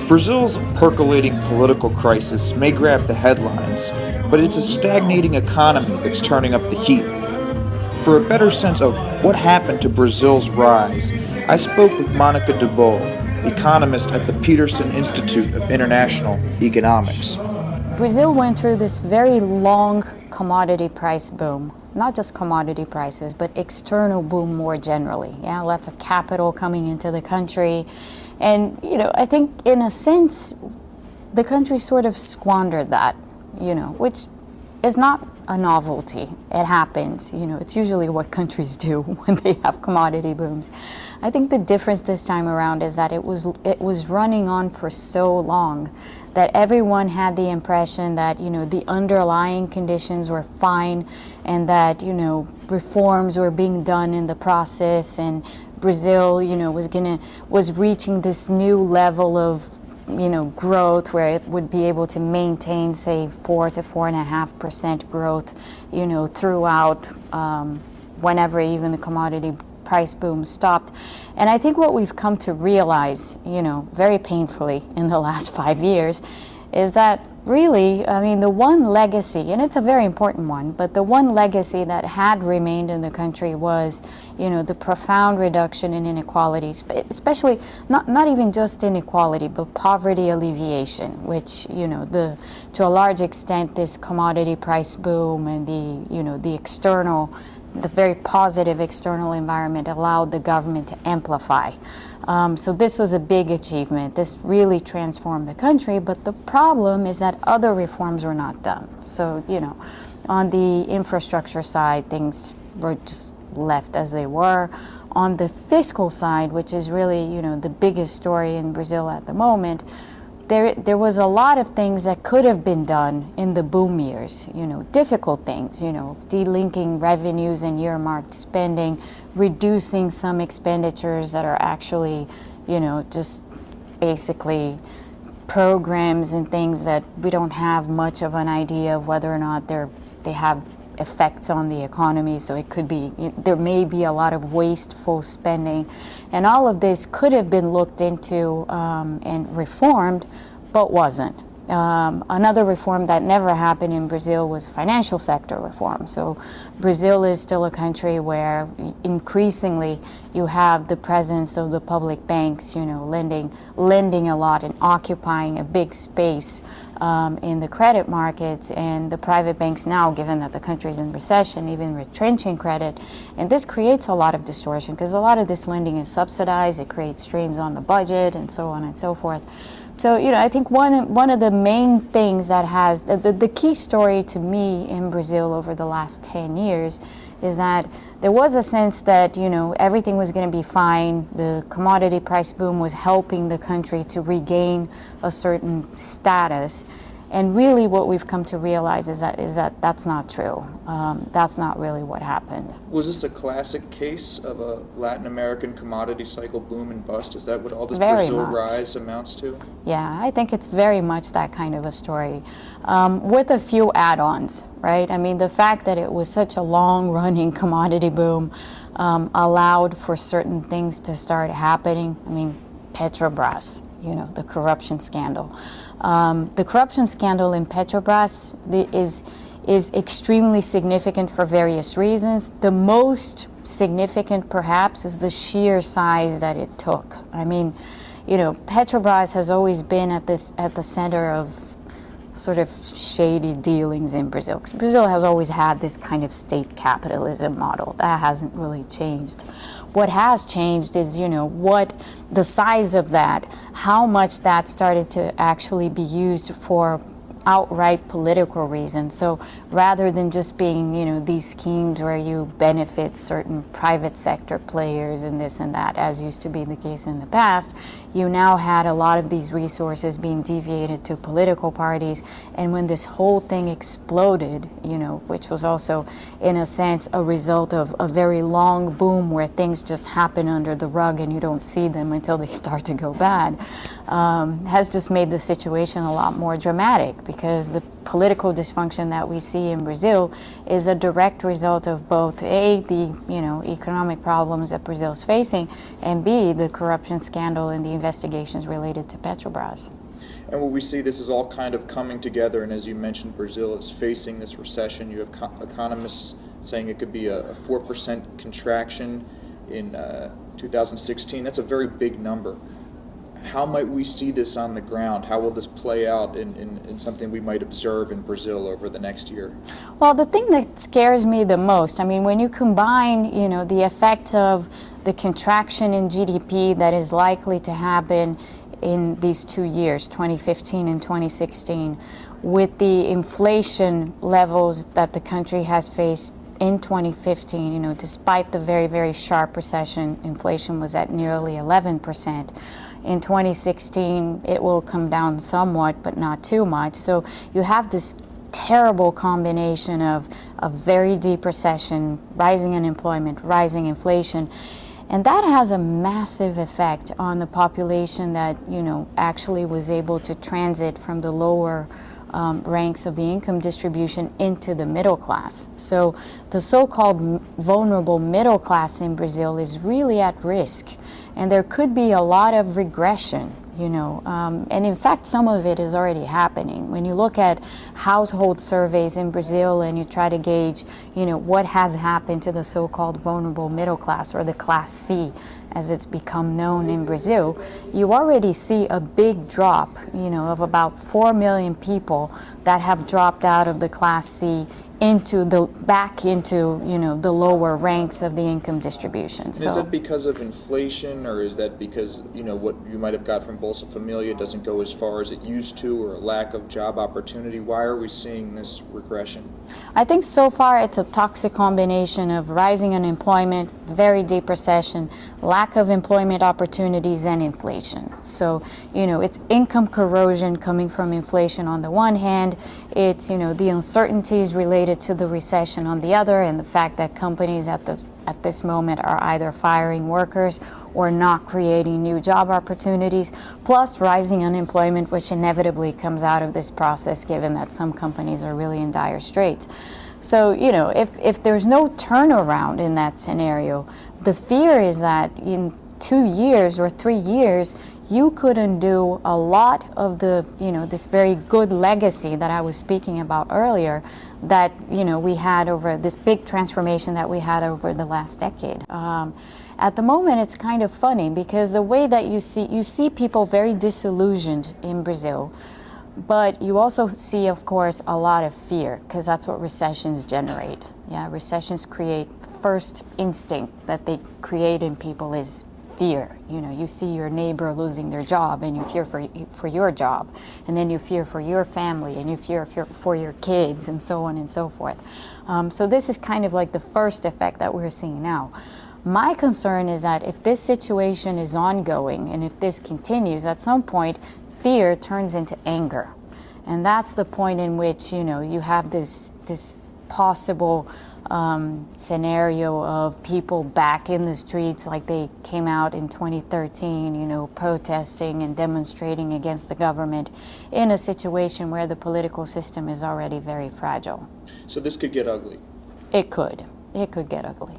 Brazil's percolating political crisis may grab the headlines, but it's a stagnating economy that's turning up the heat. For a better sense of what happened to Brazil's rise, I spoke with Monica de Bolle, economist at the Peterson Institute of International Economics. Brazil went through this very long commodity price boom. Not just commodity prices, but external boom more generally. Yeah, lots of capital coming into the country. And, I think in a sense, the country sort of squandered that, which is not a novelty. It happens, it's usually what countries do when they have commodity booms. I think the difference this time around is that it was running on for so long that everyone had the impression that, the underlying conditions were fine and that, reforms were being done in the process, and Brazil, was reaching this new level of, growth where it would be able to maintain, say, 4 to 4.5% growth, throughout whenever even the commodity price boom stopped. And I think what we've come to realize, very painfully in the last 5 years, is that really, the one legacy, and it's a very important one, but the one legacy that had remained in the country was, the profound reduction in inequalities, especially not even just inequality, but poverty alleviation, which, to a large extent, this commodity price boom and the very positive external environment allowed the government to amplify. So this was a big achievement. This really transformed the country, but the problem is that other reforms were not done. So, on the infrastructure side, things were just left as they were. On the fiscal side, which is really, the biggest story in Brazil at the moment, there was a lot of things that could have been done in the boom years, difficult things, delinking revenues and earmarked spending, reducing some expenditures that are actually, just basically programs and things that we don't have much of an idea of whether or not they have effects on the economy. So it could be, there may be a lot of wasteful spending, and all of this could have been looked into and reformed, but wasn't. Another reform that never happened in Brazil was financial sector reform. So Brazil is still a country where increasingly you have the presence of the public banks, lending a lot and occupying a big space in the credit markets, and the private banks now, given that the country is in recession, even retrenching credit. And this creates a lot of distortion because a lot of this lending is subsidized. It creates strains on the budget and so on and so forth. So, I think one of the main things that has, the key story to me in Brazil over the last 10 years is that there was a sense that, everything was going to be fine. The commodity price boom was helping the country to regain a certain status. And really what we've come to realize is that that's not true. That's not really what happened. Was this a classic case of a Latin American commodity cycle boom and bust? Is that what all this Very Brazil much. rise amounts to? Yeah, I think it's very much that kind of a story, with a few add-ons, right? The fact that it was such a long-running commodity boom allowed for certain things to start happening. Petrobras, the corruption scandal. The corruption scandal in Petrobras is extremely significant for various reasons. The most significant, perhaps, is the sheer size that it took. Petrobras has always been at the center of sort of shady dealings in Brazil, because Brazil has always had this kind of state capitalism model. That hasn't really changed. What has changed is, what the size of that, how much that started to actually be used for outright political reasons. So rather than just being, these schemes where you benefit certain private sector players and this and that, as used to be the case in the past, you now had a lot of these resources being deviated to political parties. And when this whole thing exploded, which was also, in a sense, a result of a very long boom where things just happen under the rug and you don't see them until they start to go bad, has just made the situation a lot more dramatic, because the political dysfunction that we see in Brazil is a direct result of both A, the economic problems that Brazil is facing, and B, the corruption scandal and the investigations related to Petrobras. And what we see, this is all kind of coming together, and as you mentioned, Brazil is facing this recession. You have economists saying it could be a 4% contraction in 2016. That's a very big number. How might we see this on the ground? How will this play out in something we might observe in Brazil over the next year? Well, the thing that scares me the most, I mean, when you combine, the effect of the contraction in GDP that is likely to happen in these 2 years, 2015 and 2016, with the inflation levels that the country has faced in 2015, despite the very, very sharp recession, inflation was at nearly 11%. In 2016, it will come down somewhat, but not too much. So you have this terrible combination of a very deep recession, rising unemployment, rising inflation. And that has a massive effect on the population that, actually was able to transit from the lower ranks of the income distribution into the middle class. So the so-called vulnerable middle class in Brazil is really at risk. And there could be a lot of regression, and in fact, some of it is already happening. When you look at household surveys in Brazil and you try to gauge, what has happened to the so-called vulnerable middle class, or the Class C, as it's become known in Brazil, you already see a big drop, of about 4 million people that have dropped out of the Class C back into the lower ranks of the income distribution. So, is that because of inflation, or is that because what you might have got from Bolsa Familia doesn't go as far as it used to, or a lack of job opportunity? Why are we seeing this regression? I think so far it's a toxic combination of rising unemployment, very deep recession, lack of employment opportunities, and inflation. So, it's income corrosion coming from inflation on the one hand, it's, the uncertainties related to the recession on the other, and the fact that companies at this moment are either firing workers or not creating new job opportunities, plus rising unemployment, which inevitably comes out of this process, given that some companies are really in dire straits. So, if there's no turnaround in that scenario, the fear is that in 2 years or 3 years, you could undo a lot of the, this very good legacy that I was speaking about earlier, that, we had over this big transformation that we had over the last decade. At the moment, it's kind of funny because the way that you see people very disillusioned in Brazil, but you also see, of course, a lot of fear, because that's what recessions generate. Yeah, recessions create, first instinct that they create in people is fear. You see your neighbor losing their job and you fear for your job, and then you fear for your family, and you fear for your kids, and so on and so forth. So this is kind of like the first effect that we're seeing now. My concern is that if this situation is ongoing and if this continues, at some point fear turns into anger, and that's the point in which you have this possible scenario of people back in the streets like they came out in 2013, protesting and demonstrating against the government in a situation where the political system is already very fragile. So this could get ugly. It could get ugly.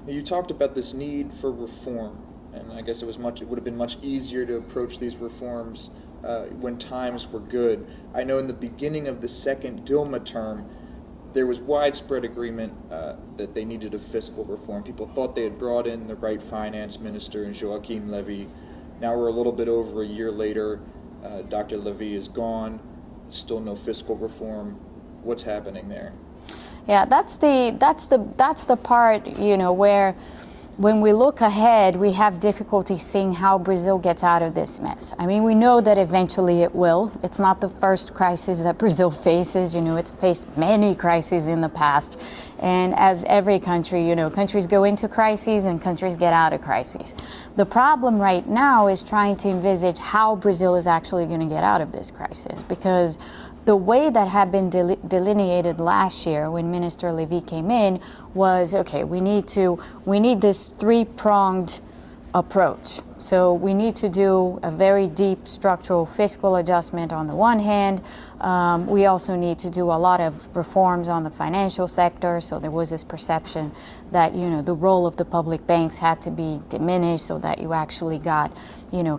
You talked about this need for reform, and I guess it would have been much easier to approach these reforms when times were good. I know in the beginning of the second Dilma term, there was widespread agreement that they needed a fiscal reform. People thought they had brought in the right finance minister in Joaquim Levy. Now we're a little bit over a year later. Dr. Levy is gone. Still no fiscal reform. What's happening there? Yeah, that's the part, where when we look ahead, we have difficulty seeing how Brazil gets out of this mess. I mean, we know that eventually it will. It's not the first crisis that Brazil faces. It's faced many crises in the past. And as every country, countries go into crises and countries get out of crises. The problem right now is trying to envisage how Brazil is actually going to get out of this crisis, because the way that had been delineated last year when Minister Levy came in was, okay, we need this three-pronged approach. So we need to do a very deep structural fiscal adjustment on the one hand. We also need to do a lot of reforms on the financial sector. So there was this perception that, the role of the public banks had to be diminished so that you actually got,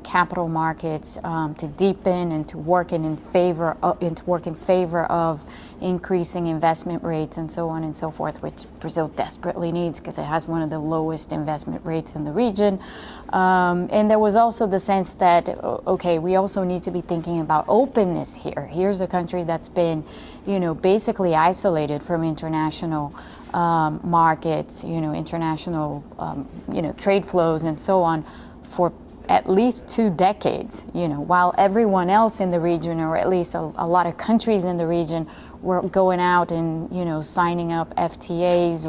capital markets to deepen and to work in favor of increasing investment rates and so on and so forth, which Brazil desperately needs because it has one of the lowest investment rates in the region. And there was also the sense that, okay, we also need to be thinking about openness here. Here's a country that's been, basically isolated from international markets, international, trade flows and so on for at least 2 decades, while everyone else in the region, or at least a lot of countries in the region, were going out and, signing up FTAs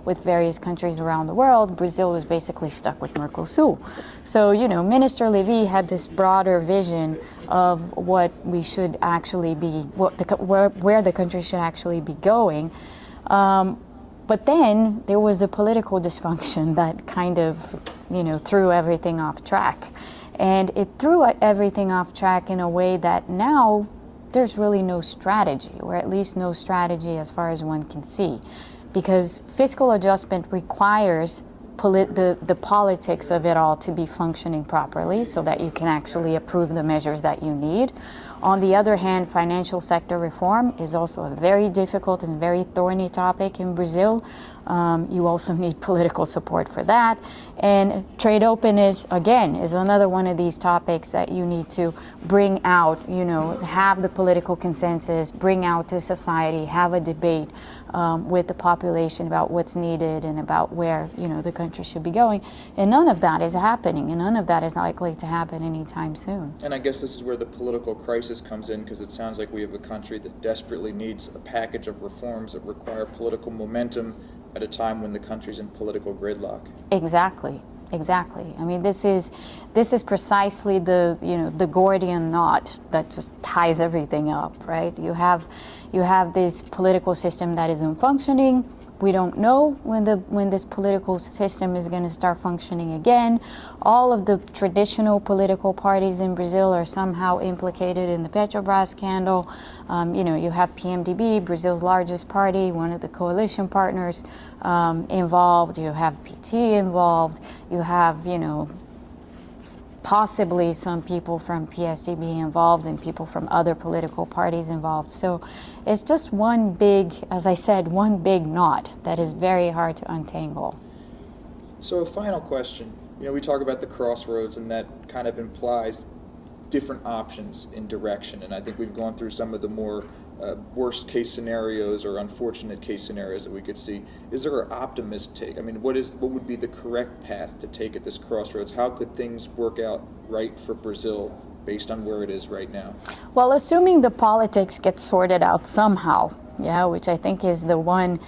with various countries around the world. Brazil was basically stuck with Mercosur. So, Minister Levy had this broader vision of what we should actually be, where the country should actually be going. But then there was a political dysfunction that kind of, threw everything off track. And it threw everything off track in a way that now there's really no strategy, or at least no strategy as far as one can see. Because fiscal adjustment requires the politics of it all to be functioning properly so that you can actually approve the measures that you need. On the other hand, financial sector reform is also a very difficult and very thorny topic in Brazil. You also need political support for that. And trade openness, again, is another one of these topics that you need to bring out, have the political consensus, bring out to society, have a debate with the population about what's needed and about where, the country should be going. And none of that is happening, and none of that is likely to happen anytime soon. And I guess this is where the political crisis comes in, because it sounds like we have a country that desperately needs a package of reforms that require political momentum at a time when the country's in political gridlock. Exactly. I mean, this is precisely the Gordian knot that just ties everything up, right? You have this political system that isn't functioning. We don't know when this political system is going to start functioning again. All of the traditional political parties in Brazil are somehow implicated in the Petrobras scandal. You have PMDB, Brazil's largest party, one of the coalition partners, involved. You have PT involved. You have, possibly some people from PSDB involved and people from other political parties involved. So it's just one big knot that is very hard to untangle. So a final question. We talk about the crossroads, and that kind of implies different options in direction. And I think we've gone through some of the more worst case scenarios or unfortunate case scenarios that we could see. Is there an optimist take? I mean, what would be the correct path to take at this crossroads? How could things work out right for Brazil based on where it is right now? Well, assuming the politics get sorted out somehow, which I think is the one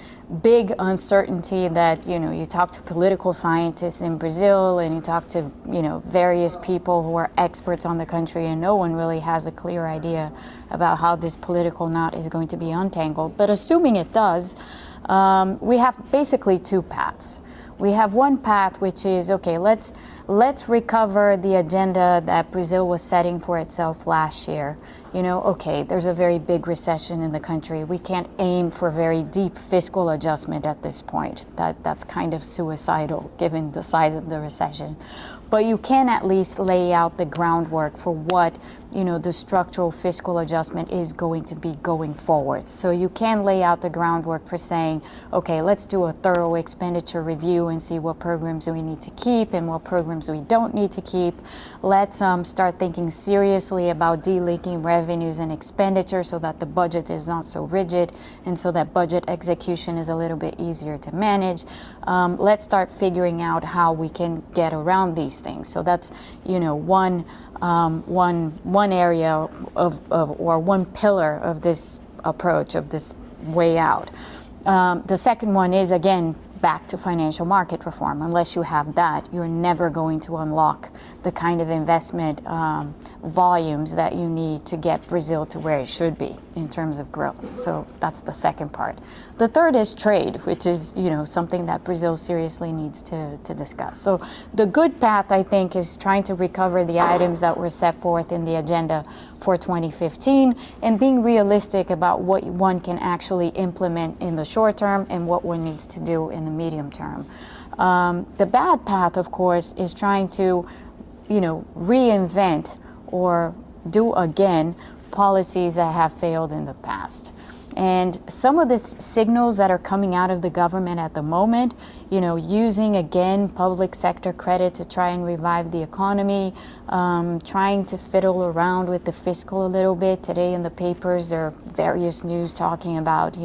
big uncertainty that, you talk to political scientists in Brazil and you talk to, various people who are experts on the country, and no one really has a clear idea about how this political knot is going to be untangled. But assuming it does, we have basically 2 paths. We have one path, which is, okay, let's recover the agenda that Brazil was setting for itself last year. Okay, there's a very big recession in the country. We can't aim for very deep fiscal adjustment at this point. That's kind of suicidal given the size of the recession. But you can at least lay out the groundwork for what, the structural fiscal adjustment is going to be going forward. So you can lay out the groundwork for saying, okay, let's do a thorough expenditure review and see what programs we need to keep and what programs we don't need to keep. Let's start thinking seriously about delinking revenues and expenditure so that the budget is not so rigid and so that budget execution is a little bit easier to manage. Let's start figuring out how we can get around these things. So that's, one area or one pillar of this approach, of this way out. The second one is, again, back to financial market reform. Unless you have that, you're never going to unlock the kind of investment volumes that you need to get Brazil to where it should be in terms of growth. So that's the second part. The third is trade, which is, something that Brazil seriously needs to discuss. So the good path, I think, is trying to recover the items that were set forth in the agenda for 2015 and being realistic about what one can actually implement in the short term and what one needs to do in the medium term. The bad path, of course, is trying to, reinvent or do again policies that have failed in the past. And some of the signals that are coming out of the government at the moment, using again public sector credit to try and revive the economy, trying to fiddle around with the fiscal a little bit. Today in the papers there are various news talking about,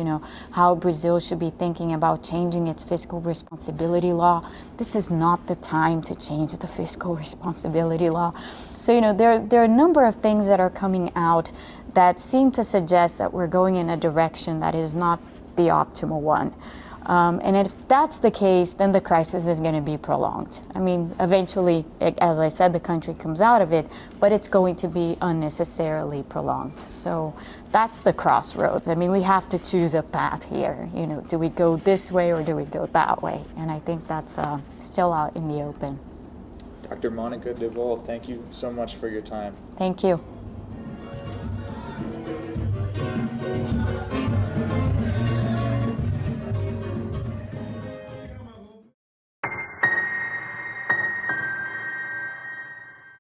how Brazil should be thinking about changing its fiscal responsibility law. This is not the time to change the fiscal responsibility law. So, there are a number of things that are coming out that seem to suggest that we're going in a direction that is not the optimal one. And if that's the case, then the crisis is going to be prolonged. I mean, eventually, as I said, the country comes out of it, but it's going to be unnecessarily prolonged. So that's the crossroads. I mean, we have to choose a path here. Do we go this way or do we go that way? And I think that's still out in the open. Dr. Monica DeVol, thank you so much for your time. Thank you.